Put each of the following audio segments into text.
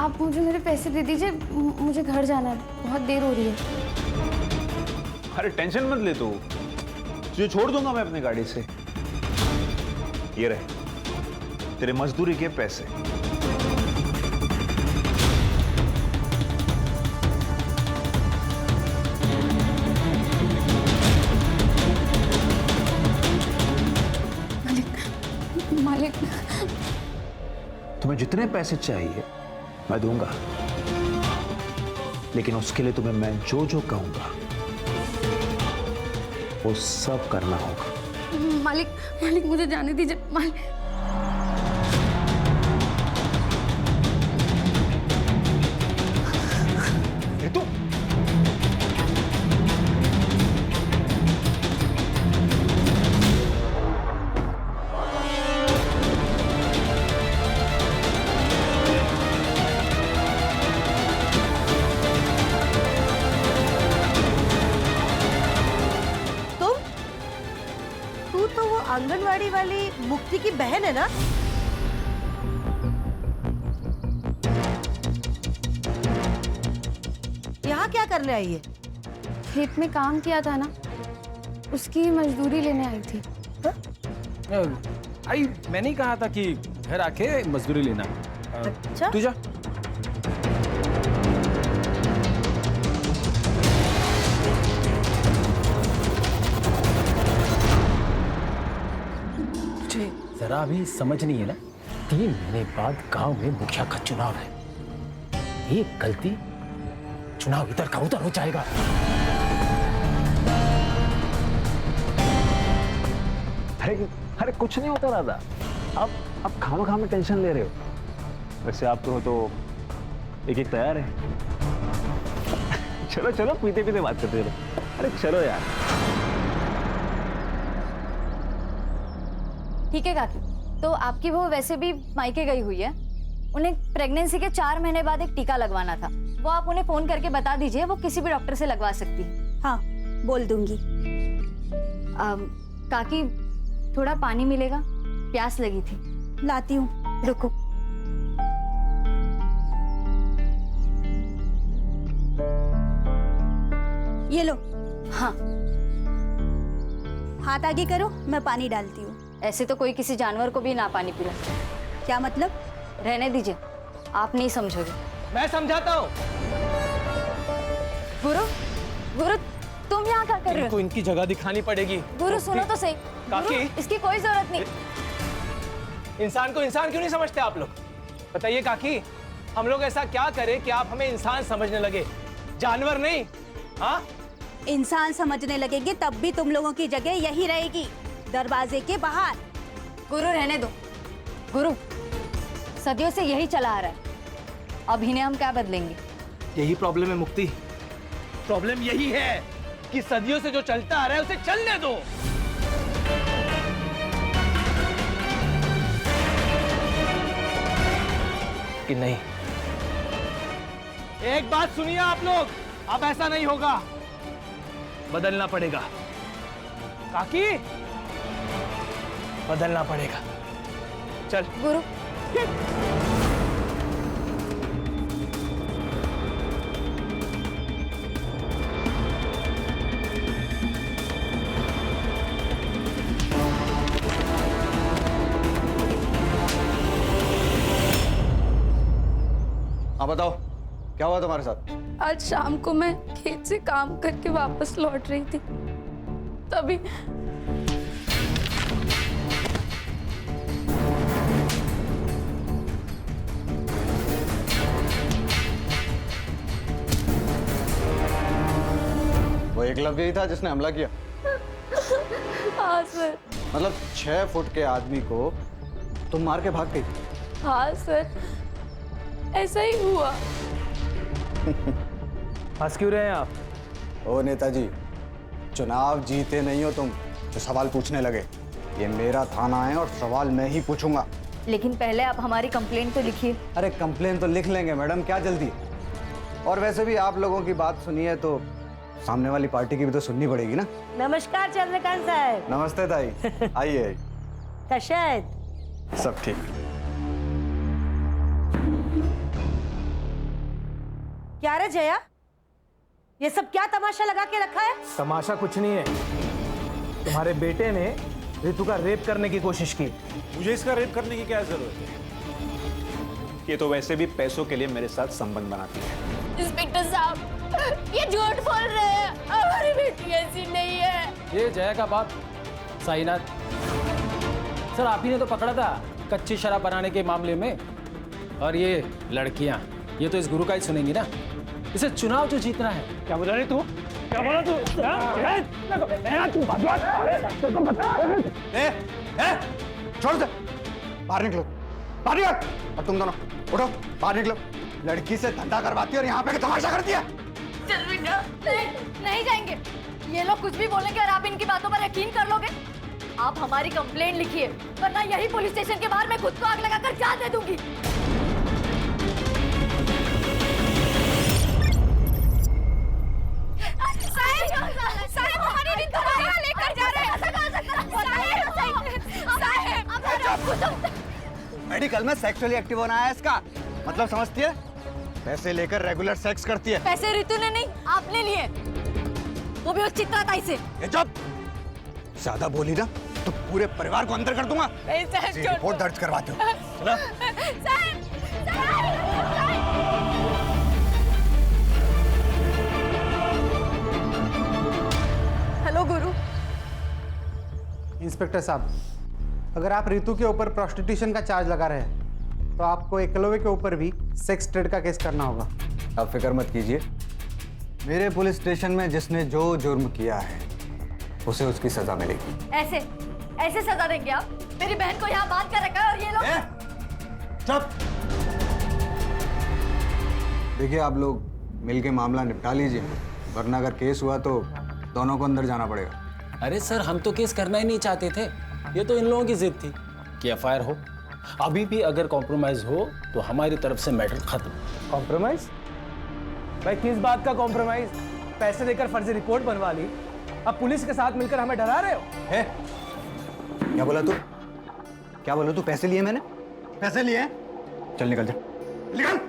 आप मुझे मेरे पैसे दे दीजिए, मुझे घर जाना है, बहुत देर हो रही है। अरे टेंशन मत ले तू, तुझे छोड़ दूंगा मैं अपनी गाड़ी से। ये रहे तेरे मजदूरी के पैसे। मालिक, तुम्हें जितने पैसे चाहिए मैं दूंगा, लेकिन उसके लिए तुम्हें मैं जो जो कहूंगा वो सब करना होगा। मालिक मुझे जाने दीजिए मालिक। ऋतु, तू तो वो आंगनवाड़ी वाली मुक्ति की बहन है ना? यहाँ क्या करने आई है? खेत में काम किया था ना, उसकी मजदूरी लेने आई थी। आई मैंने ही कहा था कि घर आके मजदूरी लेना। अच्छा, तू जा। मुझे जरा भी समझ नहीं है ना, 3 महीने बाद गांव में मुखिया का चुनाव है। एक गलती चुनाव इधर का उधर हो जाएगा। अरे कुछ नहीं होता दादा, आप खामा में टेंशन ले रहे हो। वैसे आप तो एक एक तैयार है। चलो चलो पीते पीते बात करते चलो। अरे चलो यार। ठीक है काकी, तो आपकी बहू वैसे भी मायके गई हुई है, उन्हें प्रेगनेंसी के 4 महीने बाद एक टीका लगवाना था। वो आप उन्हें फोन करके बता दीजिए, वो किसी भी डॉक्टर से लगवा सकती है। हाँ, बोल दूंगी। काकी थोड़ा पानी मिलेगा, प्यास लगी थी। लाती हूँ, रुको। ये लो। हाँ, हाथ आगे करो, मैं पानी डालती हूँ। ऐसे तो कोई किसी जानवर को भी ना पानी पिला। क्या मतलब? रहने दीजिए, आप नहीं समझोगे। मैं समझाता हूँ। गुरु तुम यहाँ क्या कर रहे इनको हो? इनकी जगह दिखानी पड़ेगी। गुरु सुनो तो सही। काकी? गुरु, इसकी कोई जरूरत नहीं। इंसान को इंसान क्यों नहीं समझते आप लोग? बताइए काकी, हम लोग ऐसा क्या करें कि आप हमें इंसान समझने लगे, जानवर नहीं? हाँ, इंसान समझने लगेंगे तब भी तुम लोगों की जगह यही रहेगी, दरवाजे के बाहर। गुरु रहने दो। गुरु, सदियों से यही चला आ रहा है, अब इन्हें हम क्या बदलेंगे? यही प्रॉब्लम है मुक्ति। प्रॉब्लम यही है कि सदियों से जो चलता आ रहा है उसे चलने दो। कि नहीं? एक बात सुनिए आप लोग, अब ऐसा नहीं होगा, बदलना पड़ेगा। काकी, बदलना पड़ेगा। चल गुरु, हाँ बताओ, क्या हुआ तुम्हारे साथ? आज शाम को मैं खेत से काम करके वापस लौट रही थी, तभी वो एकलव्य ही था जिसने हमला किया? हाँ सर। मतलब 6 फुट के आदमी को तुम मार के भाग गई? हाँ सर, ऐसा ही हुआ। हंस क्यों रहे हैं आप? ओ नेताजी, चुनाव जीते नहीं हो तुम तो सवाल पूछने लगे। ये मेरा थाना है और सवाल मैं ही पूछूंगा। लेकिन पहले आप हमारी कंप्लेंट तो लिखिए। अरे कंप्लेन तो लिख लेंगे मैडम, क्या जल्दी है? और वैसे भी आप लोगों की बात सुनी है तो सामने वाली पार्टी की भी तो सुननी पड़ेगी ना। नमस्कार चंद्रकांत साहब। नमस्ते ताई, आइए। कशा आहेत? सब ठीक। क्या रे जया, ये सब क्या तमाशा लगा के रखा है? तमाशा कुछ नहीं है, तुम्हारे बेटे ने रितु का रेप करने की कोशिश की। मुझे इसका रेप करने की क्या जरूरत है? ये तो वैसे भी पैसों के लिए मेरे साथ संबंध बनाती है। इंस्पेक्टर साहब, ये झूठ बोल रहे हैं, हमारी बेटी ऐसी नहीं है। ये जया का बाप साईनाथ सर, आप ही ने तो पकड़ा था कच्ची शराब बनाने के मामले में। और ये लड़कियां, ये तो इस गुरु का ही सुनेंगी ना। इसे चुनाव जो जीतना है। क्या बोला रे तू? क्या बोला तू? छोड़ दे, बाहर निकलो, बाहर निकल। और तुम दोनों उठो, बाहर निकलो। लड़की से धंधा करवाती है और यहाँ पे तमाशा करती है। चल बेटा, नहीं जाएंगे। ये लोग कुछ भी बोलेंगे और आप इनकी बातों पर यकीन कर लोगे। आप हमारी कंप्लेंट लिखिए, वरना यही पुलिस स्टेशन के बाहर मैं खुद को आग लगाकर जान दे दूंगी। साहब, हमारी रितु को कहाँ लेकर जा रहे हैं? मेडिकल में सेक्सुअली एक्टिव होना है इसका मतलब, समझती है? पैसे लेकर रेगुलर सेक्स करती है। पैसे रितु ने नहीं, आपने लिए, वो भी उस चित्राताई से। ये जब ज्यादा बोली ना तो पूरे परिवार को अंदर कर दूंगा। रिपोर्ट दर्ज करवाते हो। चलो। हेलो गुरु। इंस्पेक्टर साहब, अगर आप रितु के ऊपर प्रोस्टिट्यूशन का चार्ज लगा रहे हैं तो आपको एकलव्य के ऊपर भी सेक्स ट्रेड का केस करना होगा। आप फिक्र मत कीजिए, मेरे पुलिस स्टेशन में जिसने जो जुर्म किया है उसे उसकी सजा मिलेगी। ऐसे सजा देंगे आप? मेरी बहन को यहाँ बांध कर रखा है और ये लोग। चुप। देखिए, आप लोग मिलके मामला निपटा लीजिए, वरना अगर केस हुआ तो दोनों को अंदर जाना पड़ेगा। अरे सर, हम तो केस करना ही नहीं चाहते थे। ये तो इन लोगों की जिद थी कि एफआईआर हो। अभी भी अगर कॉम्प्रोमाइज हो तो हमारी तरफ से मैटर खत्म। कॉम्प्रोमाइज? भाई किस बात का कॉम्प्रोमाइज? पैसे देकर फर्जी रिपोर्ट बनवा ली, अब पुलिस के साथ मिलकर हमें डरा रहे हो? है? क्या बोला तू? क्या बोला तू? पैसे लिए मैंने? पैसे लिए? चल निकल जा, निकल।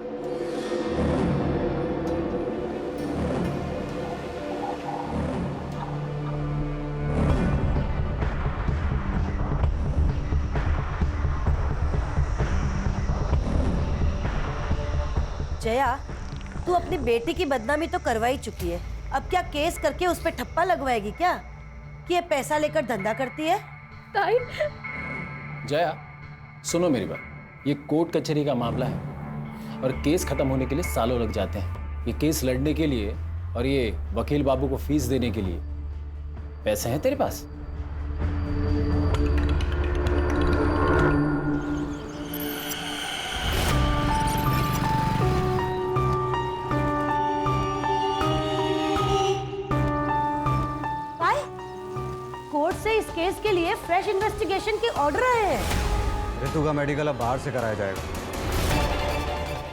जया, तू अपनी बेटी की बदनामी तो करवा ही चुकी है, अब क्या केस करके उस पे ठप्पा लगवाएगी क्या कि ये पैसा लेकर धंधा करती है? ताई, जया सुनो मेरी बात, ये कोर्ट कचहरी का मामला है और केस खत्म होने के लिए सालों लग जाते हैं। ये केस लड़ने के लिए और ये वकील बाबू को फीस देने के लिए पैसे हैं तेरे पास? कोर्ट से इस केस के लिए फ्रेश इन्वेस्टिगेशन के ऑर्डर आए हैं। रितु का मेडिकल अब बाहर से कराया जाएगा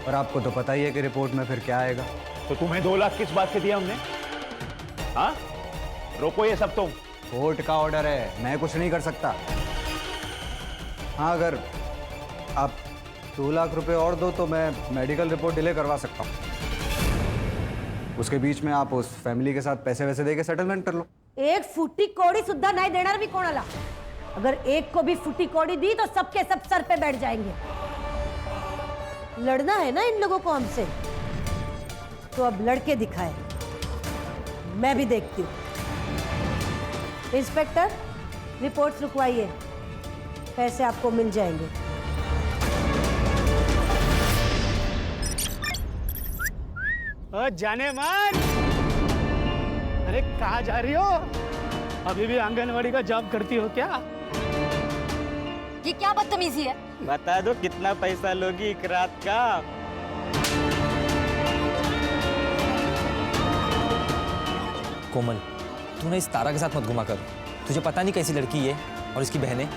और आपको तो पता ही है कि रिपोर्ट में फिर क्या आएगा। तो तुम्हें 2 लाख किस बात के दिया हमने? हाँ, रोको ये सब। तुम कोर्ट का ऑर्डर है, मैं कुछ नहीं कर सकता। हाँ, अगर आप 2 लाख रुपए और दो तो मैं मेडिकल रिपोर्ट डिले करवा सकता हूँ। उसके बीच में आप उस फैमिली के साथ पैसे वैसे दे के सेटलमेंट कर लो। एक फुटी कौड़ी सुद्धा नहीं देना भी कौन आला? अगर एक को भी फुटी कौड़ी दी तो सबके सब सर पे बैठ जाएंगे। लड़ना है ना इन लोगों को हमसे, तो अब लड़के दिखाए, मैं भी देखती हूँ। इंस्पेक्टर, रिपोर्ट्स रुकवाइए, पैसे आपको मिल जाएंगे। जाने मान, अरे कहाँ जा रही हो? अभी भी आंगनवाड़ी का जॉब करती हो क्या? ये क्या बदतमीजी है? बता दो कितना पैसा लोगी एक रात का? कोमल, तू ना इस तारा के साथ मत घुमा कर। तुझे पता नहीं कैसी लड़की है और इसकी बहनें।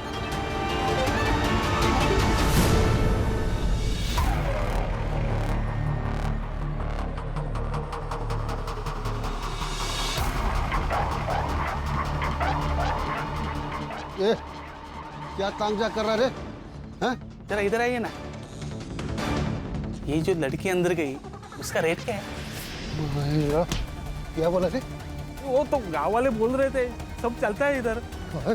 क्या तांजा कर रहा रे? हैं? जरा इधर आइए ना। ये जो लड़की अंदर गई उसका रेट क्या है? क्या बोला थे? वो तो गांव वाले बोल रहे थे सब चलता है इधर। क्या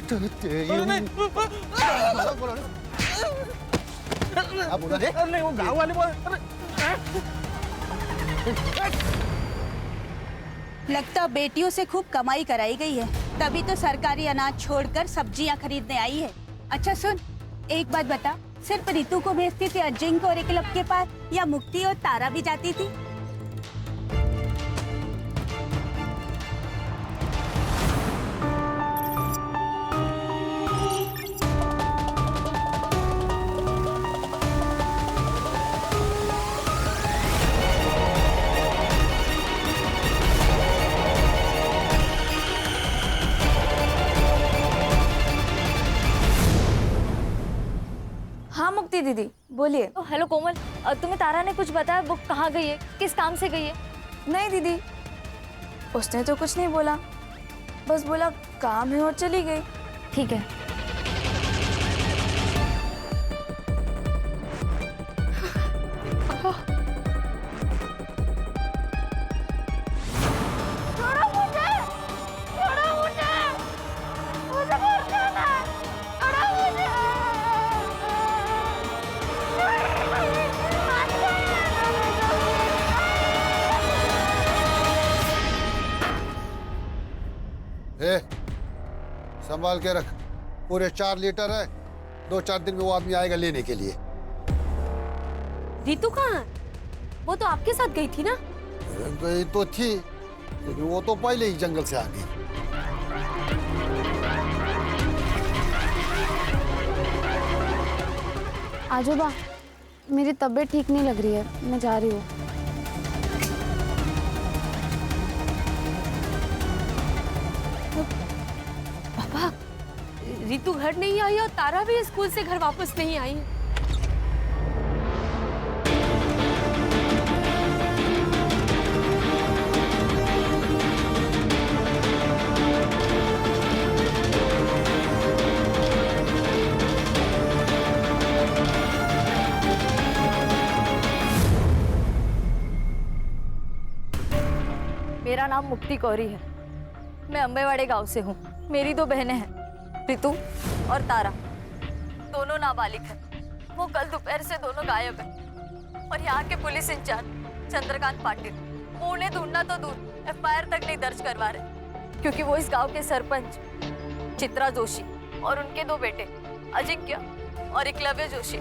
बोला थे? नहीं वो गांव वाले बोल लगता बेटियों से खूब कमाई कराई गई है, तभी तो सरकारी अनाज छोड़कर सब्जियां खरीदने आई है। अच्छा सुन, एक बात बता, सिर्फ रितु को भेजती थी अजिंक्य और एकलव के पास, या मुक्ति और तारा भी जाती थी? हाँ मुक्ति दीदी बोलिए। हेलो कोमल, तुम्हें तारा ने कुछ बताया? वो कहाँ गई है, किस काम से गई है? नहीं दीदी, उसने तो कुछ नहीं बोला, बस बोला काम है और चली गई। ठीक है। ए, संभाल के रख, पूरे 4 लीटर है, 2-4 दिन में वो आदमी आएगा लेने के लिए। रितु कहाँ है? वो तो आपके साथ गई थी ना? गई तो थी, लेकिन वो तो पहले ही जंगल से आ गई। आजोबा, मेरी तबीयत ठीक नहीं लग रही है, मैं जा रही हूँ। पापा, रितु घर नहीं आई और तारा भी स्कूल से घर वापस नहीं आई। मेरा नाम मुक्ति कौरी है, मैं अंबेवाड़े गांव से हूँ। मेरी 2 बहनें हैं, रितु और तारा, दोनों नाबालिग हैं। वो कल दोपहर से दोनों गायब हैं और यहाँ के पुलिस इंचार्ज चंद्रकांत पाटिल, वो उन्हें ढूंढना तो दूर FIR तक नहीं दर्ज करवा रहे, क्योंकि वो इस गांव के सरपंच चित्रा जोशी और उनके 2 बेटे अजिंक्य और एकलव्य जोशी,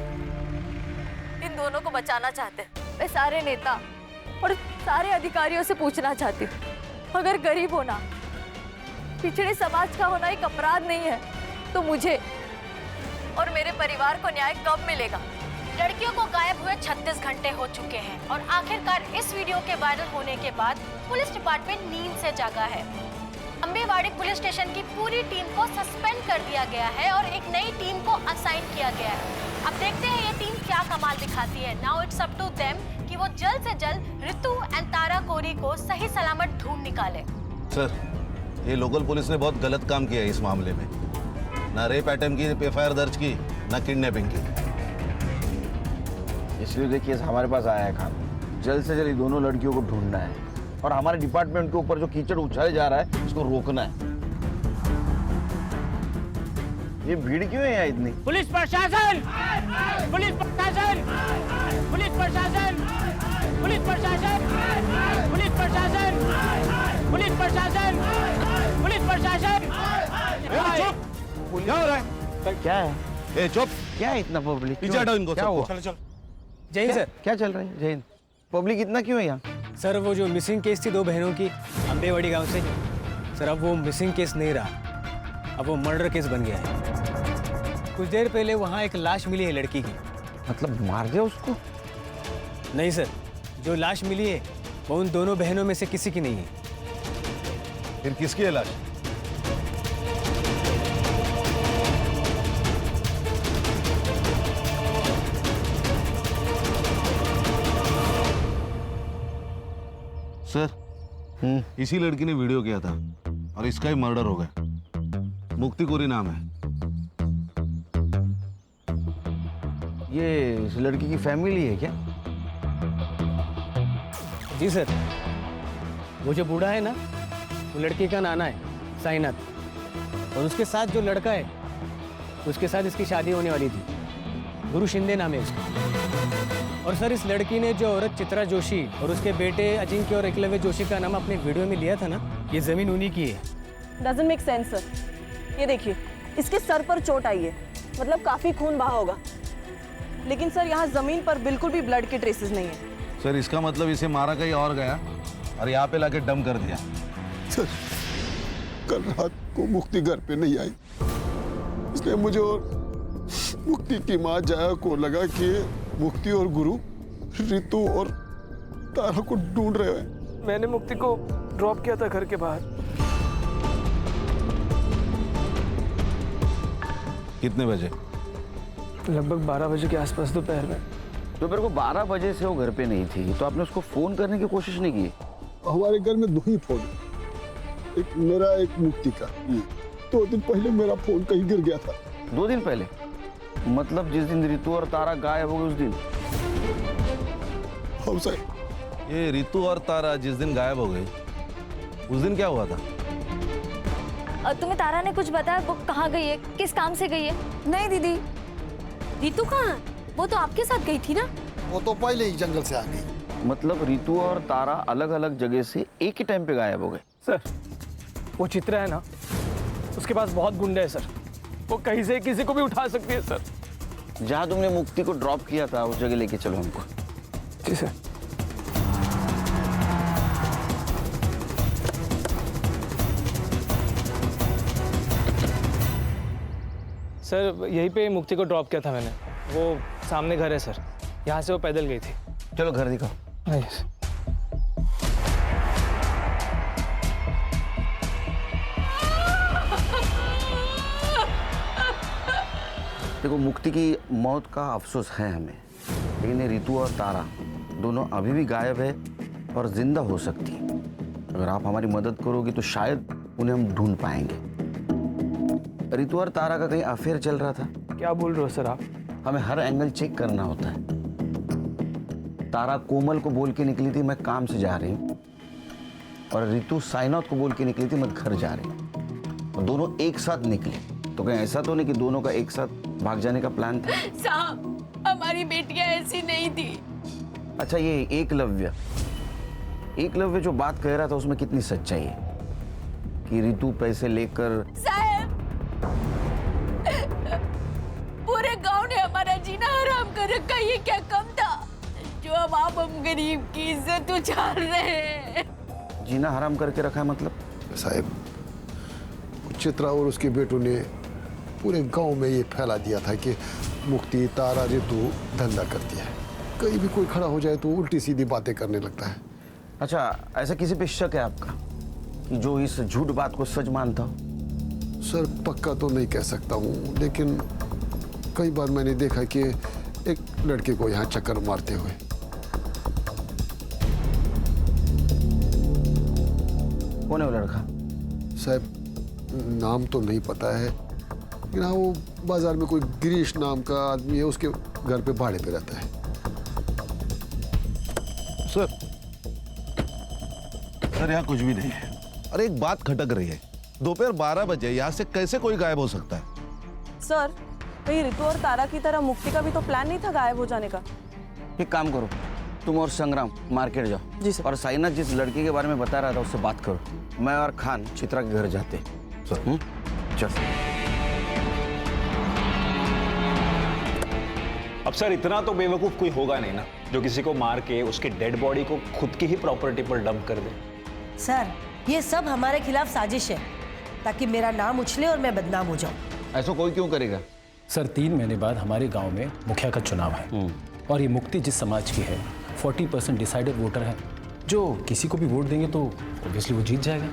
इन दोनों को बचाना चाहते हैं। वे सारे नेता और सारे अधिकारियों से पूछना चाहती हूँ, अगर गरीब होना, पिछड़े समाज का होना एक अपराध नहीं है, तो मुझे और मेरे परिवार को न्याय कब मिलेगा? लड़कियों को गायब हुए 36 घंटे हो चुके हैं और आखिरकार इस वीडियो के वायरल होने के बाद पुलिस डिपार्टमेंट नींद से जागा है। अंबेवाड़ी पुलिस स्टेशन की पूरी टीम को सस्पेंड कर दिया गया है और एक नई टीम को असाइन किया गया है। अब देखते हैं ये टीम क्या कमाल दिखाती है। Now it's up to them कि वो जल्द से जल्द रितु एंड तारा कोरी को सही सलामत ढूंढ निकाले। सर, ये लोकल पुलिस ने बहुत गलत काम किया है इस मामले में। ना रेप अटेम्प्ट की FIR दर्ज की, ना किडनैपिंग की। इसलिए देखिए हमारे पास आया है काम, जल्द से जल्द दोनों लड़कियों को ढूंढना है और हमारे डिपार्टमेंट के ऊपर जो कीचड़ उछाले जा रहा है उसको रोकना है। ये भीड़ क्यों है यहाँ इतनी? पुलिस प्रशासन, पुलिस प्रशासन, पुलिस प्रशासन, पुलिस प्रशासन, पुलिस प्रशासन, पुलिस प्रशासन, पुलिस प्रशासन। क्या हो रहा है? क्या है? ए चुप! क्या है इतना पब्लिक? पीछे हटाओ इनको। क्या हुआ? चलो चलो। जय हिंद सर। क्या चल रहा है? जय हिंद। पब्लिक इतना क्यों है यहाँ? सर वो जो मिसिंग केस थी 2 बहनों की अंबेवाड़ी गांव से, सर अब वो मिसिंग केस नहीं रहा, अब वो मर्डर केस बन गया है। कुछ देर पहले वहाँ एक लाश मिली है लड़की की। मतलब मार दिया उसको? नहीं सर, जो लाश मिली है वो उन दोनों बहनों में से किसी की नहीं है। फिर किसकी है लाश? सर, इसी लड़की ने वीडियो किया था और इसका ही मर्डर हो गया। मुक्ति कोरी नाम है। ये इस लड़की की फैमिली है क्या? जी सर, वो जो बूढ़ा है ना, वो लड़की का नाना है साईनाथ, और उसके साथ जो लड़का है उसके साथ इसकी शादी होने वाली थी। गुरु शिंदे नाम है उसका। और सर, इस लड़की ने जो औरत चित्रा जोशी और उसके बेटे अजिंक्य और एकलव्य जोशी का नाम अपने वीडियो में लिया था ना, ये जमीन उन्हीं की है। Doesn't make sense sir. ये देखिए, इसके सर पर चोट आई है, मतलब काफी खून बहा होगा, लेकिन सर यहाँ जमीन पर बिल्कुल भी ब्लड के ट्रेसेस नहीं है। सर इसका मतलब इसे मारा कहीं और गया और यहाँ पे लाके डम कर दिया। सर, कल रात को मुक्ति घर पे नहीं आई, इसलिए मुझे और मुक्ति की माँ जया को लगा कि मुक्ति और गुरु रितु और तारा को ढूंढ रहे हैं। मैंने मुक्ति को ड्रॉप किया था घर के बाहर। कितने बजे? लगभग 12 बजे के आसपास दोपहर में। दोपहर को 12 बजे से वो घर पे नहीं थी, तो आपने उसको फोन करने की कोशिश नहीं की? हमारे घर में 2 ही फोन, एक मेरा एक मुक्ति का। 2 दिन पहले मेरा फोन कहीं गिर गया था। 2 दिन पहले? मतलब जिस दिन रितु और तारा गायब हो गए उस दिन? हम सर, ये रितु और तारा जिस दिन गायब हो गई, उस दिन क्या हुआ था? और तुम्हें तारा ने कुछ बताया? वो कहाँ गई है, किस काम से गई है? नहीं दीदी, रितु कहाँ है? वो तो आपके साथ गई थी ना। वो तो पहले ही जंगल से आ गई। मतलब रितु और तारा अलग अलग जगह से एक ही टाइम पे गायब हो गए? सर, वो चित्रा है ना, उसके पास बहुत गुंडे हैं सर, वो कहीं से किसी को भी उठा सकती है सर। जहाँ तुमने मुक्ति को ड्रॉप किया था उस जगह लेके चलो हमको। जी सर। सर, यहीं पे मुक्ति को ड्रॉप किया था मैंने। वो सामने घर है सर, यहाँ से वो पैदल गई थी। चलो घर दिखाओ। नहीं सर। देखो, मुक्ति की मौत का अफसोस है हमें, लेकिन ये रितु और तारा दोनों अभी भी गायब है और जिंदा हो सकती है। अगर आप हमारी मदद करोगे तो शायद उन्हें हम ढूंढ पाएंगे। रितु और तारा का कहीं अफेयर चल रहा था? क्या बोल रहे हो सर आप? हमें हर एंगल चेक करना होता है। तारा कोमल को बोल के निकली थी मैं काम से जा रही हूँ, और रितु साईनाथ को बोल के निकली थी मैं घर जा रही हूँ, और दोनों एक साथ निकले। तो कहीं ऐसा तो नहीं कि दोनों का एक साथ भाग जाने का प्लान था? साहब, हमारी बेटियां ऐसी नहीं थी। अच्छा, ये एकलव्य जो बात कह रहा था उसमें कितनी सच्चाई है कि रितु पैसे लेकर? साहब, पूरे गांव ने हमारा जीना हराम कर रखा, ये क्या कम था जो अब आप हम गरीब की इज्जत उछाल रहे हैं? जीना हराम करके रखा है मतलब? साहब, चित्रा और उसके बेटों ने पूरे गांव में ये फैला दिया था कि मुक्ति, तारा, रितु धंधा करती है। कहीं भी कोई खड़ा हो जाए तो उल्टी सीधी बातें करने लगता है। अच्छा, ऐसा किसी पे शक है आपका कि जो इस झूठ बात को सच मानता हो? सर, पक्का तो नहीं कह सकता हूँ, लेकिन कई बार मैंने देखा कि एक लड़के को यहाँ चक्कर मारते हुए। कौन है वो लड़का? साहब, नाम तो नहीं पता है, लेकिन हाँ, वो बाजार में कोई गिरीश नाम का आदमी है, उसके घर पे भाड़े पे रहता है। सर यहाँ कुछ भी नहीं है। अरे एक बात खटक रही है, दोपहर 12 बजे यहाँ से कैसे कोई गायब हो सकता है? सर, कहीं रितु और तारा की तरह मुक्ति का भी तो प्लान नहीं था गायब हो जाने का? एक काम करो, तुम और संग्राम मार्केट जाओ। जी सर। और साईनाथ जिस लड़की के बारे में बता रहा था उससे बात करो। मैं और खान चित्रा के घर जाते। सर चल। अब सर, इतना तो बेवकूफ कोई होगा नहीं ना जो किसी को मार के उसकी डेड बॉडी को खुद की ही प्रॉपर्टी पर डंप कर दे। सर, ये सब हमारे खिलाफ साजिश है ताकि मेरा नाम उछले और मैं बदनाम हो जाऊं। ऐसा कोई क्यों करेगा? सर, 3 महीने बाद हमारे गांव में मुखिया का चुनाव है, और ये मुक्ति जिस समाज की है 40% डिसाइडेड वोटर है। जो किसी को भी वोट देंगे तो ऑब्वियसली वो जीत जाएगा।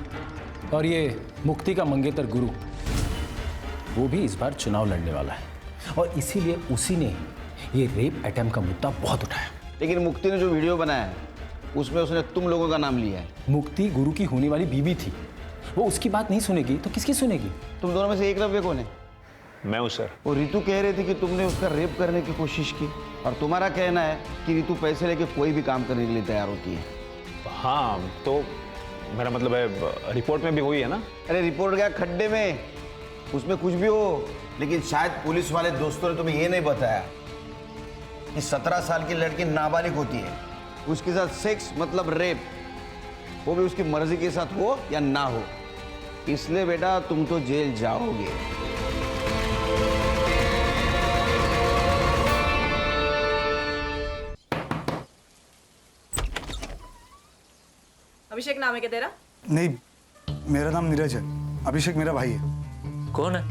और ये मुक्ति का मंगेतर गुरु, वो भी इस बार चुनाव लड़ने वाला है, और इसीलिए उसी ने ये रेप अटेम्प्ट का मुद्दा बहुत उठाया। लेकिन मुक्ति ने जो वीडियो बनाया है उसमें उसने तुम लोगों का नाम लिया है। मुक्ति गुरु की होने वाली बीवी थी, वो उसकी बात नहीं सुनेगी तो किसकी सुनेगी? तुम दोनों में से एकलव्य कौन है? मैं हूँ सर। वो रितु कह रही थी कि तुमने उसका रेप करने की कोशिश की, और तुम्हारा कहना है कि रितु पैसे लेके कोई भी काम करने के लिए तैयार होती है। हाँ, तो मेरा मतलब है रिपोर्ट में भी हुई है ना? अरे रिपोर्ट गया खड्डे में, उसमें कुछ भी हो, लेकिन शायद पुलिस वाले दोस्तों ने तुम्हें ये नहीं बताया कि 17 साल की लड़की नाबालिग होती है, उसके साथ सेक्स मतलब रेप, वो भी उसकी मर्जी के साथ हो या ना हो। इसलिए बेटा तुम तो जेल जाओगे। अभिषेक नाम है क्या तेरा? नहीं, मेरा नाम नीरज है। अभिषेक मेरा भाई है। कौन है?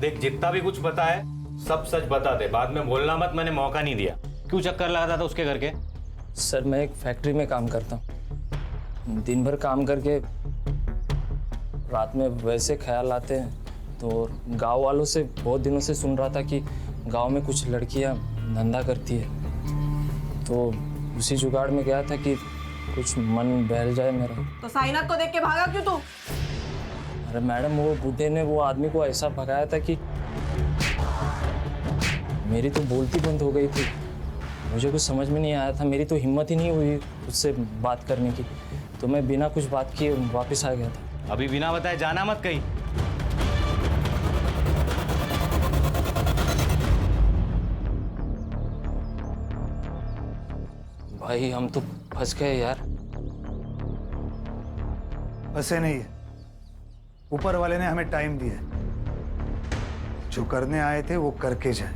देख, जितना भी कुछ पता है सब सच बता दे, बाद में बोलना मत, मैंने मौका नहीं दिया। क्यों चक्कर लगाता था उसके घर के? सर मैं एक फैक्ट्री में काम करता हूँ, दिन भर काम करके रात में वैसे ख्याल आते हैं, तो गांव वालों से बहुत दिनों से सुन रहा था कि गांव में कुछ लड़कियां धंधा करती है, तो उसी जुगाड़ में गया था कि कुछ मन बहल जाए मेरा। तो साइनाथ को देख के भागा क्यों तू? अरे मैडम, वो बूढ़े ने वो आदमी को ऐसा भगाया था कि मेरी तो बोलती बंद हो गई थी। मुझे कुछ समझ में नहीं आया था, मेरी तो हिम्मत ही नहीं हुई उससे बात करने की, तो मैं बिना कुछ बात किए वापस आ गया था। अभी बिना बताए जाना मत कहीं। भाई हम तो फंस गए यार। फंसे नहीं है, ऊपर वाले ने हमें टाइम दिया है। जो करने आए थे वो करके जाए।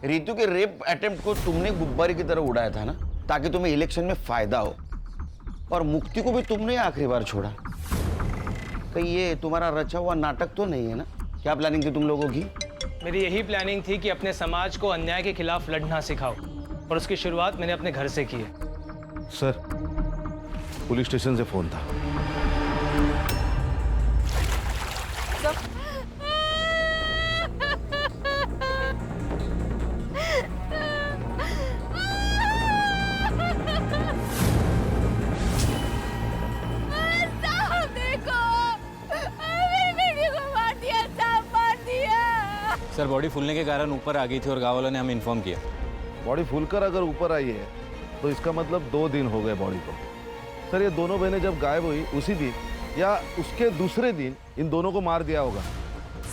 रितु के रेप अटेम्प्ट को तुमने गुब्बारे की तरह उड़ाया था ना, ताकि तुम्हें इलेक्शन में फायदा हो, और मुक्ति को भी तुमने आखिरी बार छोड़ा। तो ये तुम्हारा रचा हुआ नाटक तो नहीं है ना? क्या प्लानिंग थी तुम लोगों की? मेरी यही प्लानिंग थी कि अपने समाज को अन्याय के खिलाफ लड़ना सिखाओ, और उसकी शुरुआत मैंने अपने घर से की है। सर, पुलिस स्टेशन से फोन था। सर बॉडी फूलने के कारण ऊपर आ गई थी और गाँव वालों ने हमें इन्फॉर्म किया। बॉडी फूलकर अगर ऊपर आई है तो इसका मतलब 2 दिन हो गए बॉडी को। सर, ये दोनों बहनें जब गायब हुई उसी दिन या उसके दूसरे दिन इन दोनों को मार दिया होगा।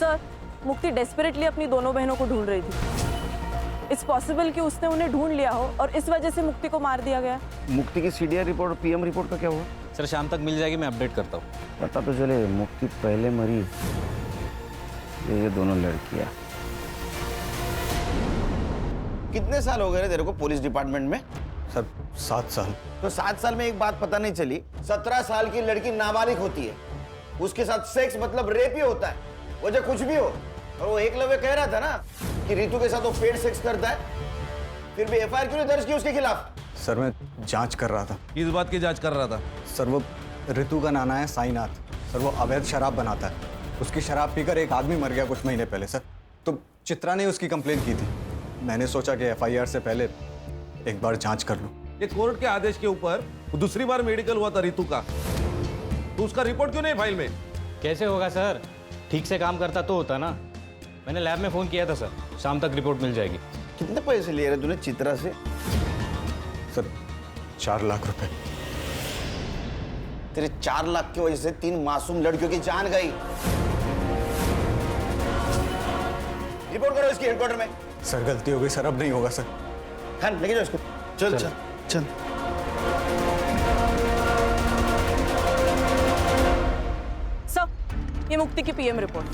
सर, मुक्ति डेस्परेटली अपनी दोनों बहनों को ढूंढ रही थी। इट्स पॉसिबल कि उसने उन्हें ढूंढ लिया हो और इस वजह से मुक्ति को मार दिया गया। मुक्ति की सीडीआर रिपोर्ट और पीएम रिपोर्ट का क्या हुआ? सर शाम तक मिल जाएगी, मैं अपडेट करता हूँ। पता तो चले मुक्ति पहले मरी, ये दोनों लड़कियां। कितने साल हो गए रे तेरे को पुलिस डिपार्टमेंट में? सर 7 साल। तो 7 साल में एक बात पता नहीं चली, 17 साल की लड़की नाबालिग होती है, उसके साथ सेक्स मतलब रेप ही होता है, वजह कुछ भी हो। और वो एकलव्य कह रहा था ना कि रितु के साथ वो पेड सेक्स करता है, फिर भी एफआईआर क्यों नहीं दर्ज की उसके खिलाफ? सर मैं जांच कर रहा था। किस बात की जांच कर रहा था? सर वो रितु का नाना है साईनाथ। सर वो अवैध शराब बनाता है, उसकी शराब पीकर एक आदमी मर गया कुछ महीने पहले। सर तो चित्रा ने उसकी कंप्लेंट की थी, मैंने सोचा कि एफआईआर से पहले एक बार जांच कर लूं। ये कोर्ट के आदेश के ऊपर दूसरी बार मेडिकल हुआ था रितु का, तो उसका रिपोर्ट क्यों नहीं फाइल में? कैसे होगा सर, ठीक से काम करता तो होता ना। मैंने लैब में फ़ोन किया था सर, शाम तक रिपोर्ट मिल जाएगी। कितने पैसे लिए रहे तूने चित्रा से? सर 4 लाख रुपए। तेरे 4 लाख की वजह से 3 मासूम लड़कियों की जान गई। रिपोर्ट करो इसकी हेडक्वार्टर में। सर गलती हो गई सर, अब नहीं होगा सर। खान लेके जाओ इसको। चल चल चल। सर, ये मुक्ति की पीएम रिपोर्ट।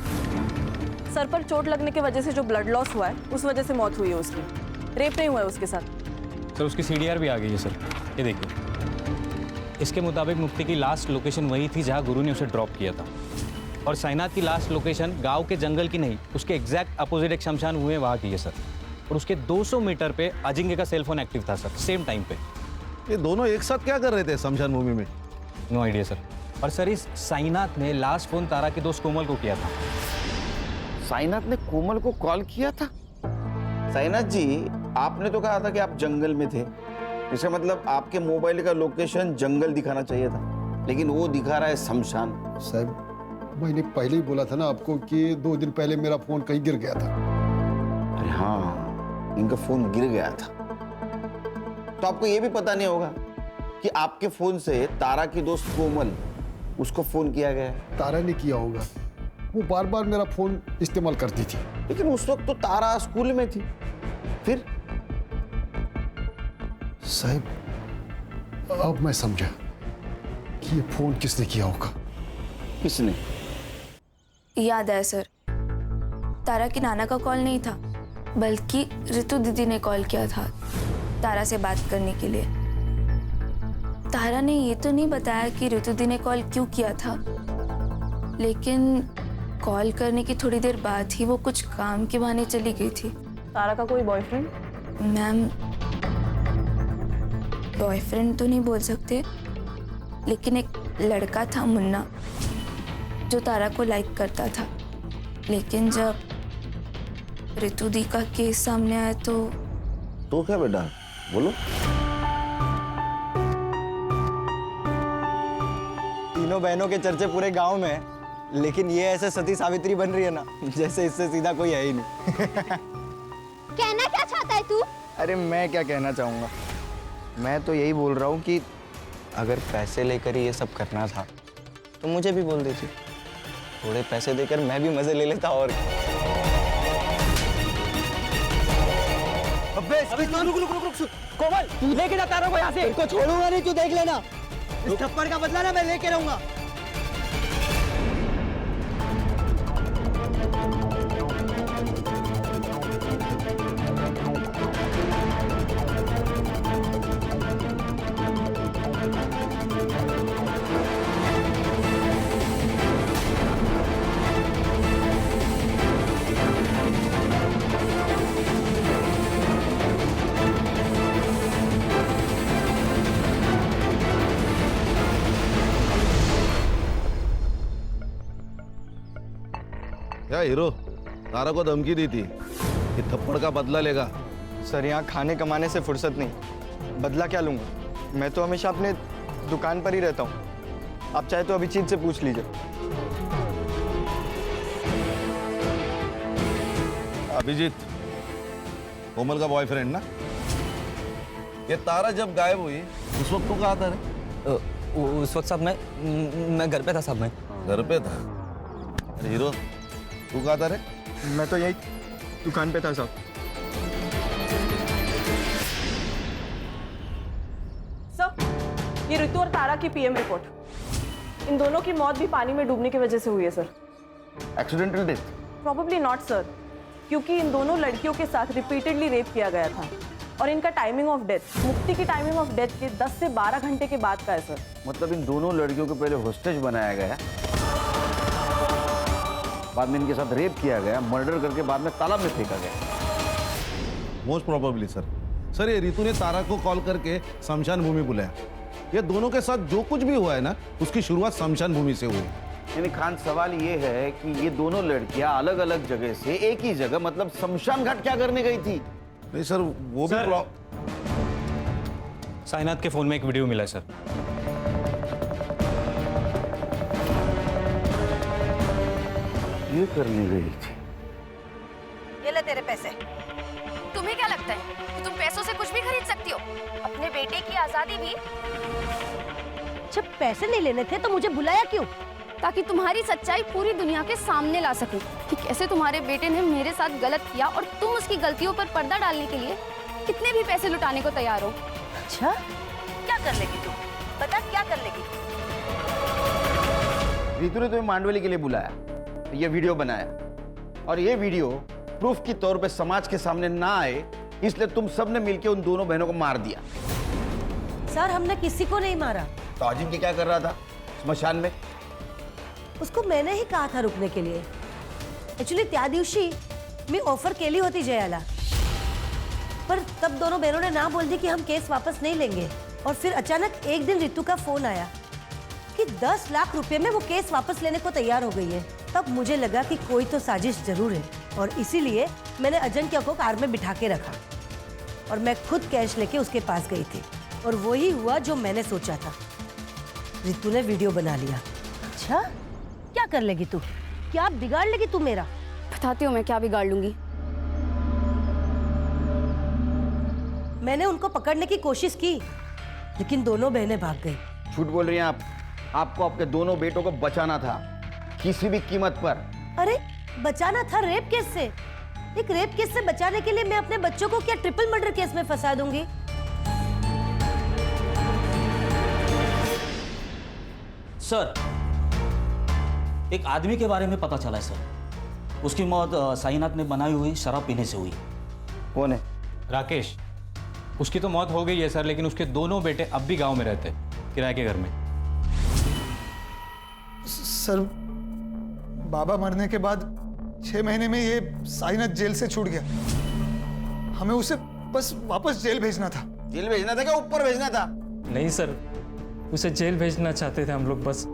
सर पर चोट लगने की वजह से जो ब्लड लॉस हुआ है, उस वजह से मौत हुई है उसकी। रेप नहीं हुआ है उसके साथ। सर उसकी सीडीआर भी आ गई है सर, ये देखिए। इसके मुताबिक मुक्ति की लास्ट लोकेशन वही थी जहां गुरु ने उसे ड्रॉप किया था, और साईनाथ की लास्ट लोकेशन गांव के जंगल की नहीं, उसके एग्जैक्ट अपोजिट एक शमशान हुए वहाँ की है सर। और उसके 200 मीटर पे अजिंक्य का सेलफोन एक्टिव था सर, सेम टाइम पे। ये दोनों एक साथ क्या कर रहे थे शमशान भूमि में? No idea sir. और सर इस साईनाथ ने लास्ट फोन तारा के दोस्त कोमल को किया था। साईनाथ ने कोमल को कॉल किया था? साईनाथ जी, आपने तो कहा था कि आप जंगल में थे, इसका मतलब आपके मोबाइल का लोकेशन जंगल दिखाना चाहिए था, लेकिन वो दिखा रहा है शमशान। साहब मैंने पहले ही बोला था ना आपको कि 2 दिन पहले मेरा फोन कहीं गिर गया था। अरे हाँ, इनका फोन गिर गया था। तो आपको ये भी पता नहीं होगा कि आपके फोन से तारा की दोस्त कोमल, उसको फोन किया गया है? तारा ने किया होगा, वो बार बार मेरा फोन इस्तेमाल करती थी। लेकिन उस वक्त तो तारा स्कूल में थी। फिर साहब अब मैं समझा कि ये फोन किसने किया होगा। किसने? याद है सर, तारा की नाना का कॉल नहीं था, बल्कि रितु दीदी ने कॉल किया था तारा से बात करने के लिए। तारा ने ये तो नहीं बताया कि रितु दी ने कॉल क्यों किया था, लेकिन कॉल करने की थोड़ी देर बाद ही वो कुछ काम के बहाने चली गई थी। तारा का कोई बॉयफ्रेंड? मैम, बॉयफ्रेंड तो नहीं बोल सकते, लेकिन एक लड़का था मुन्ना, जो तारा को लाइक करता था। लेकिन जब रितु दी का केस सामने आया तो क्या बेटा, बोलो। तीनों बहनों के चर्चे पूरे गांव में है, लेकिन ये ऐसे सती सावित्री बन रही है ना, जैसे इससे सीधा कोई है ही नहीं। कहना क्या चाहता है तू? अरे मैं क्या कहना चाहूंगा, मैं तो यही बोल रहा हूँ कि अगर पैसे लेकर ही ये सब करना था तो मुझे भी बोल देती, थोड़े पैसे देकर मैं भी मजे ले लेता। और रुक कोमल, तू लेके जा तारा को यहाँ से। इनको छोड़ूंगा नहीं, तू देख लेना। इस थप्पड़ का बदला ना मैं लेके रहूंगा। क्या हीरो, तारा को धमकी दी थी कि थप्पड़ का बदला लेगा? सर यहाँ खाने कमाने से फुर्सत नहीं, बदला क्या लूंगा? मैं तो हमेशा अपने दुकान पर ही रहता हूँ। आप चाहे तो अभिजीत से पूछ लीजिए। अभिजीत कोमल का बॉयफ्रेंड ना? ये तारा जब गायब हुई उस वक्त तू कहाँ था रे? उस वक्त साहब मैं घर पे था साहब। मैं घर पे था? अरे हीरो, तू कहाँ था रे? मैं तो यही दुकान पे था साहब। सर, ये रितु और तारा की पीएम रिपोर्ट। इन दोनों की मौत भी पानी में डूबने की वजह से हुई है sir. Accidental death? Probably not sir, क्योंकि इन दोनों लड़कियों के साथ रिपीटेडली रेप किया गया था और इनका टाइमिंग ऑफ डेथ मुक्ति की टाइमिंग ऑफ डेथ के 10 से 12 घंटे के बाद का है सर। मतलब इन दोनों लड़कियों को पहले होस्टेज बनाया गया, बाद में इनके साथ रेप किया गया, मर्डर करके बाद में तालाब में फेंका गया। Most probably sir. सर ये रितु ने तारा को कॉल करके शमशान भूमि बुलाया। ये दोनों के साथ जो कुछ भी हुआ है ना, उसकी शुरुआत शमशान भूमि से हुई। यानी खान, सवाल ये है कि ये दोनों लड़कियां अलग अलग जगह से एक ही जगह, मतलब शमशान घाट क्या करने गई थी? नहीं सर, वो भी साईनाथ के फोन में एक वीडियो मिला सर। ये करने गई थी। ये ले तेरे पैसे। तुम्हें क्या लगता है कि तुम पैसों से कुछ भी खरीद सकती हो? अपने बेटे की आजादी भी। जब पैसे नहीं लेने थे तो मुझे बुलाया क्यों? ताकि तुम्हारी सच्चाई पूरी दुनिया के सामने ला सकूं कि कैसे तुम्हारे बेटे ने मेरे साथ गलत किया और तुम उसकी गलतियों पर पर्दा डालने के लिए कितने भी पैसे लुटाने को तैयार हो। अच्छा, क्या कर लेगी तू? बता, क्या कर लेगी? रितु ने तुम्हें मांडवली के लिए बुलाया, ये वीडियो बनाया, और ये वीडियो प्रूफ के तौर पे समाज के सामने ना आए, इसलिए तुम सबने मिलकर उन दोनों बहनों को मार दिया। सर, हमने किसी को नहीं मारा। तो अजिंक्य क्या कर रहा था स्मशान में? उसको मैंने ही कहा था रुकने के लिए। एक्चुअली त्या दिवशी मी ऑफर केली होती जयाला, पर तब दोनों बहनों ने ना बोल दी कि हम केस वापस नहीं लेंगे। और फिर अचानक एक दिन रितु का फोन आया कि 10 लाख रुपए में वो केस वापस लेने को तैयार हो गई है। तब मुझे लगा कि कोई तो साजिश जरूर है, और इसीलिए मैंने अजिंक्य को कार में बिठा के रखा और मैं खुद कैश लेके उसके पास गई थी। और वही हुआ जो मैंने सोचा था। रितु ने वीडियो बना लिया। अच्छा, क्या कर लेगी तू? क्या बिगाड़ लेगी तू मेरा? बताती हूँ मैं क्या बिगाड़ लूंगी। मैंने उनको पकड़ने की कोशिश की, लेकिन दोनों बहनें भाग गई। झूठ बोल रही हैं आप। आपको आपके दोनों बेटों को बचाना था किसी भी कीमत पर। अरे बचाना था रेप केस से। एक रेप केस से बचाने के लिए मैं अपने बच्चों को क्या ट्रिपल मर्डर केस में फंसा दूंगी? सर, एक आदमी के बारे में पता चला है सर। उसकी मौत साईनाथ ने बनाई हुई शराब पीने से हुई। कौन है? राकेश। उसकी तो मौत हो गई है सर, लेकिन उसके दोनों बेटे अब भी गांव में रहते हैं, किराए के घर में। सर, बाबा मरने के बाद 6 महीने में ये साईनाथ जेल से छूट गया। हमें उसे बस वापस जेल भेजना था। जेल भेजना था क्या ऊपर भेजना था? नहीं सर, उसे जेल भेजना चाहते थे हम लोग बस।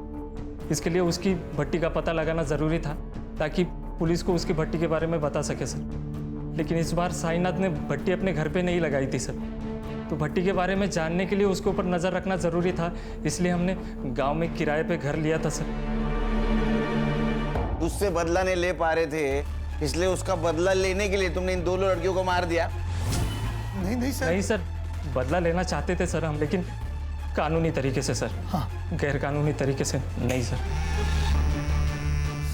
इसके लिए उसकी भट्टी का पता लगाना ज़रूरी था ताकि पुलिस को उसकी भट्टी के बारे में बता सके सर। लेकिन इस बार साईनाथ ने भट्टी अपने घर पे नहीं लगाई थी सर, तो भट्टी के बारे में जानने के लिए उसके ऊपर नज़र रखना ज़रूरी था, इसलिए हमने गांव में किराए पे घर लिया था सर। उससे बदला नहीं ले पा रहे थे, इसलिए उसका बदला लेने के लिए तुमने इन दोनों लड़कियों को मार दिया? नहीं सर। नहीं सर, बदला लेना चाहते थे सर हम, लेकिन कानूनी तरीके से सर। हाँ। गैर कानूनी तरीके से नहीं सर।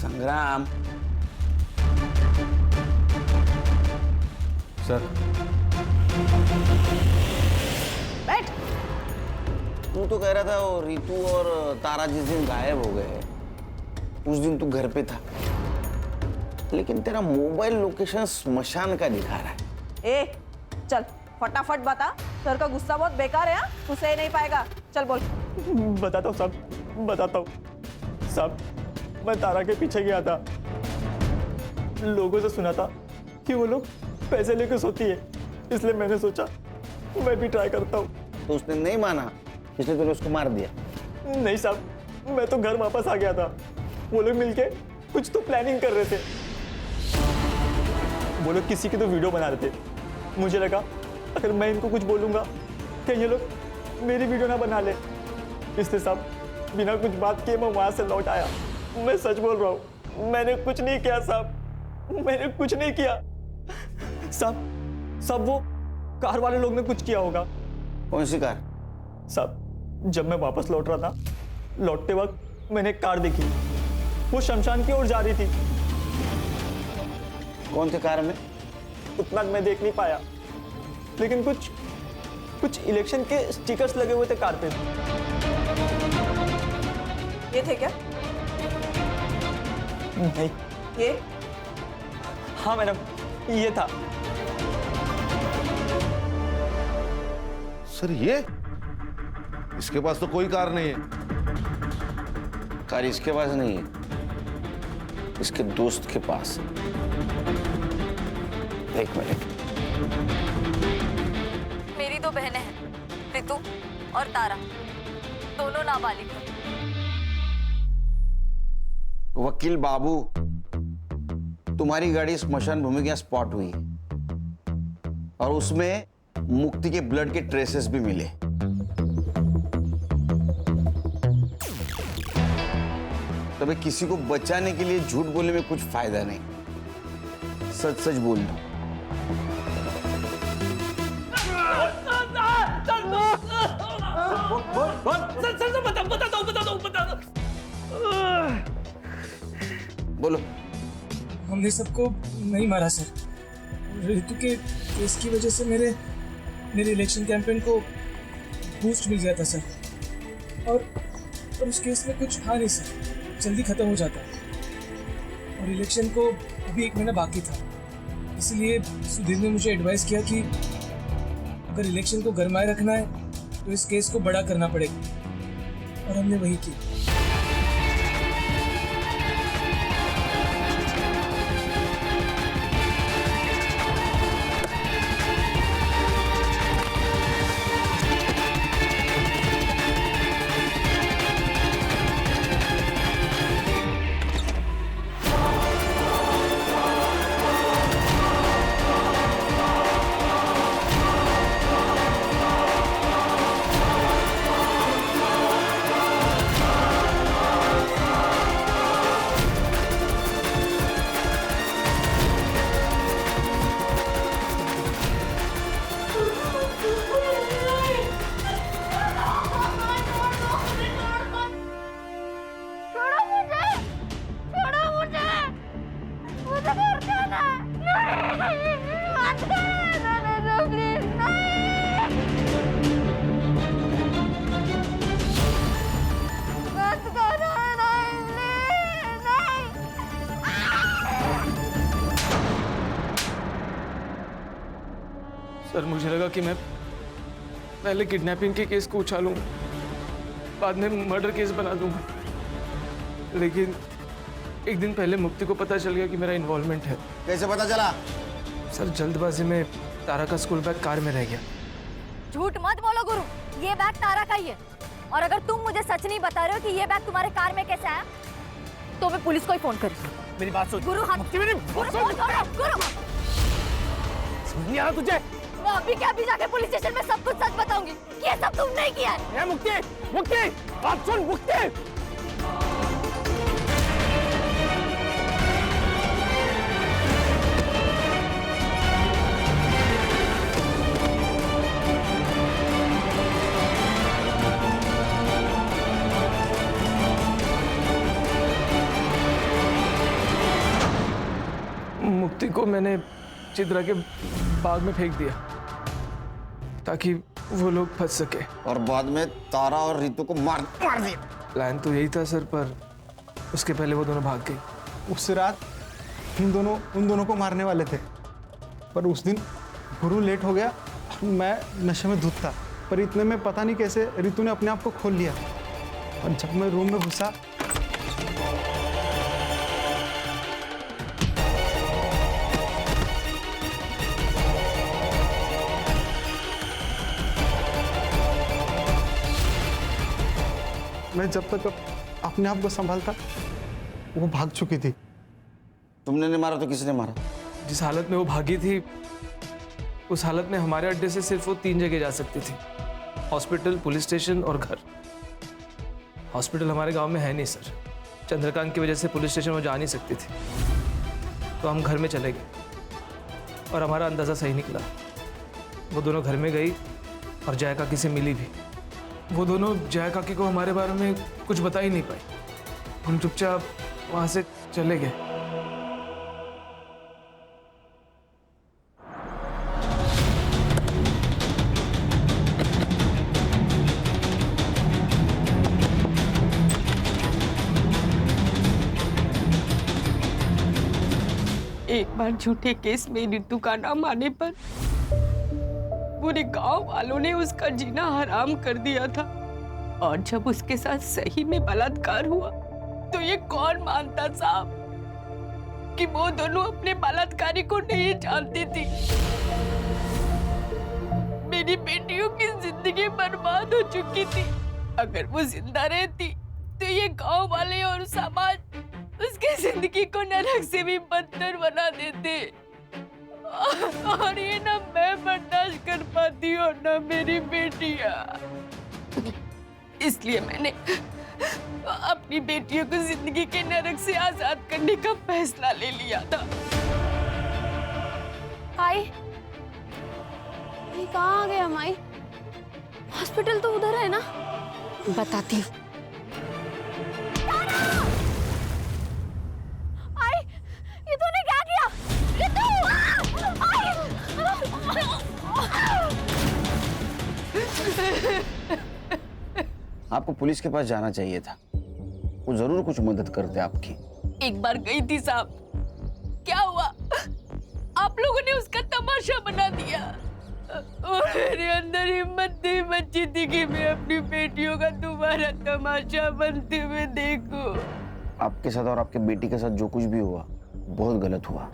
संग्राम। सर। बैठ। तू तो कह रहा था वो रितु और तारा जिस दिन गायब हो गए उस दिन तू घर पे था, लेकिन तेरा मोबाइल लोकेशन स्मशान का दिखा रहा है। ए चल फटाफट बता, सर का गुस्सा बहुत बेकार है। तू सह नहीं पाएगा, चल बोल। बताता हूँ साहब, बताता हूँ साहब। मैं तारा के पीछे गया था, लोगों से सुना था कि वो लोग पैसे लेकर सोती है, इसलिए मैंने सोचा मैं भी ट्राई करता हूँ। तो उसने नहीं माना, इसलिए तूने उसको मार दिया? नहीं साहब, मैं तो घर वापस आ गया था। वो लोग मिलके कुछ तो प्लानिंग कर रहे थे। वो लोग किसी की तो वीडियो बना रहे थे। मुझे लगा अगर मैं इनको कुछ बोलूँगा कि ये लोग मेरी वीडियो ना बना ले, इसलिए साहब बिना कुछ बात किए मैं वहाँ से लौट आया। मैं सच बोल रहा हूँ, मैंने कुछ नहीं किया साहब, मैंने कुछ नहीं किया साहब। वो कार वाले लोग ने कुछ किया होगा। कौन सी कार? साहब जब मैं वापस लौट रहा था, लौटते वक्त मैंने एक कार देखी, वो शमशान की ओर जा रही थी। कौन थे कार में? उतना मैं देख नहीं पाया, लेकिन कुछ इलेक्शन के स्टिकर्स लगे हुए थे कार पे। ये थे क्या? नहीं। ये? हाँ मैडम, ये था। सर ये? इसके पास तो कोई कार नहीं है। कार इसके पास नहीं है, इसके दोस्त के पास। एक मिनट। मेरी दो बहनें हैं, रितु और तारा, दोनों नाबालिग हैं। वकील बाबू, तुम्हारी गाड़ी स्मशान भूमि के यहाँ स्पॉट हुई और उसमें मुक्ति के ब्लड के ट्रेसेस भी मिले। तभी किसी को बचाने के लिए झूठ बोलने में कुछ फायदा नहीं। सच सच बोल दो। बोलो। हमने सबको नहीं मारा सर। रितु के केस की वजह से मेरे इलेक्शन कैंपेन को बूस्ट मिल गया था सर, और उस केस में कुछ था नहीं सर, जल्दी खत्म हो जाता, और इलेक्शन को अभी 1 महीना बाकी था। इसलिए सुधीर ने मुझे एडवाइस किया कि अगर इलेक्शन को गरमाए रखना है तो इस केस को बड़ा करना पड़ेगा, और हमने वही किया। सर मुझे लगा कि मैं पहले किडनैपिंग के केस को उछालूंगा, बाद में मर्डर केस बना दूंगा, लेकिन एक दिन पहले मुक्ति को पता चल गया कि मेरा इन्वॉल्वमेंट है। कैसे पता चला? सर जल्दबाजी में तारा का स्कूल बैग कार में रह गया। झूठ मत बोलो गुरु, ये बैग तारा का ही है। और अगर तुम मुझे सच नहीं बता रहे हो कि ये बैग तुम्हारे कार में कैसे आया, तो मैं पुलिस को ही फोन करूँ। मेरी बात सुन। गुरु हाथ मुक्ति, मेरी गुरु फोन करो, गुरु। समझ नहीं आ रहा तुझे? मैं अभी क्या अभी जाके पुलिस स्टेशन में सब कुछ सच बताऊंगी कि ये सब तुमने किया है। मुक्ति, मुक्ति, बात सुन मुक्ति। मुक्ति को मैंने चित्रा के बाग में फेंक दिया ताकि वो लोग फंस सके, और बाद में तारा और रितु को मार दिया। प्लान तो यही था सर, पर उसके पहले वो दोनों भाग गई। उस रात उन दोनों को मारने वाले थे, पर उस दिन गुरु लेट हो गया और मैं नशे में धुत था। पर इतने में पता नहीं कैसे रितु ने अपने आप को खोल लिया, और जब मैं रूम में घुसा मैं जब तक अपने आप को संभालता वो भाग चुकी थी। तुमने नहीं मारा तो किसने मारा? जिस हालत में वो भागी थी, उस हालत में हमारे अड्डे से सिर्फ वो 3 जगह जा सकती थी, हॉस्पिटल, पुलिस स्टेशन और घर। हॉस्पिटल हमारे गांव में है नहीं सर, चंद्रकांत की वजह से पुलिस स्टेशन वो जा नहीं सकती थी, तो हम घर में चले गए और हमारा अंदाज़ा सही निकला। वो दोनों घर में गई और जया काकी से मिली भी। वो दोनों जया काकी को हमारे बारे में कुछ बता ही नहीं पाई, हम चुपचाप वहाँ से चले गए। एक बार झूठे केस में रितु का नाम आने पर पूरे गांव वालों ने उसका जीना हराम कर दिया था, और जब उसके साथ सही में बलात्कार हुआ तो ये कौन मानता साहब कि वो दोनों अपने बलात्कारी को नहीं जानती थी। मेरी बेटियों की जिंदगी बर्बाद हो चुकी थी। अगर वो जिंदा रहती तो ये गांव वाले और समाज उसकी जिंदगी को नरक से भी बदतर बना देते, और ये ना मैं बर्दाश्त कर पाती और ना मेरी बेटियां। इसलिए मैंने अपनी बेटियों को जिंदगी के नरक से आजाद करने का फैसला ले लिया था। आई, ये कहाँ आ गए हम? आई, हॉस्पिटल तो उधर है ना? बताती हूँ। आई, ये तूने क्या किया? आपको पुलिस के पास जाना चाहिए था, वो जरूर कुछ मदद करते आपकी। एक बार गई थी साहब, क्या हुआ? आप लोगों ने उसका तमाशा बना दिया, और मेरे अंदर हिम्मत नहीं बची थी कि मैं अपनी बेटियों का दोबारा तमाशा बनते हुए देखूं। आपके साथ और आपके बेटी के साथ जो कुछ भी हुआ बहुत गलत हुआ,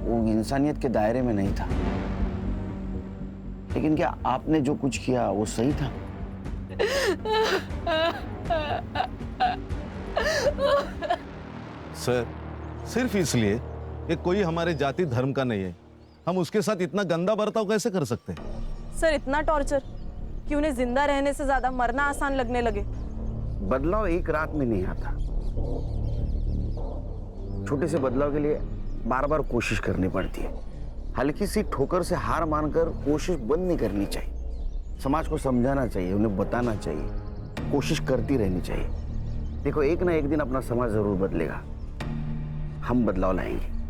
वो इंसानियत के दायरे में नहीं था। लेकिन क्या आपने जो कुछ किया वो सही था? सर, सिर्फ इसलिए कि कोई हमारे जाति धर्म का नहीं है, हम उसके साथ इतना गंदा बर्ताव कैसे कर सकते हैं? सर इतना टॉर्चर कि उन्हें जिंदा रहने से ज्यादा मरना आसान लगने लगे। बदलाव एक रात में नहीं आता, छोटे से बदलाव के लिए बार बार कोशिश करनी पड़ती है। हल्की सी ठोकर से हार मानकर कोशिश बंद नहीं करनी चाहिए। समाज को समझाना चाहिए, उन्हें बताना चाहिए, कोशिश करती रहनी चाहिए। देखो, एक ना एक दिन अपना समाज जरूर बदलेगा, हम बदलाव लाएंगे।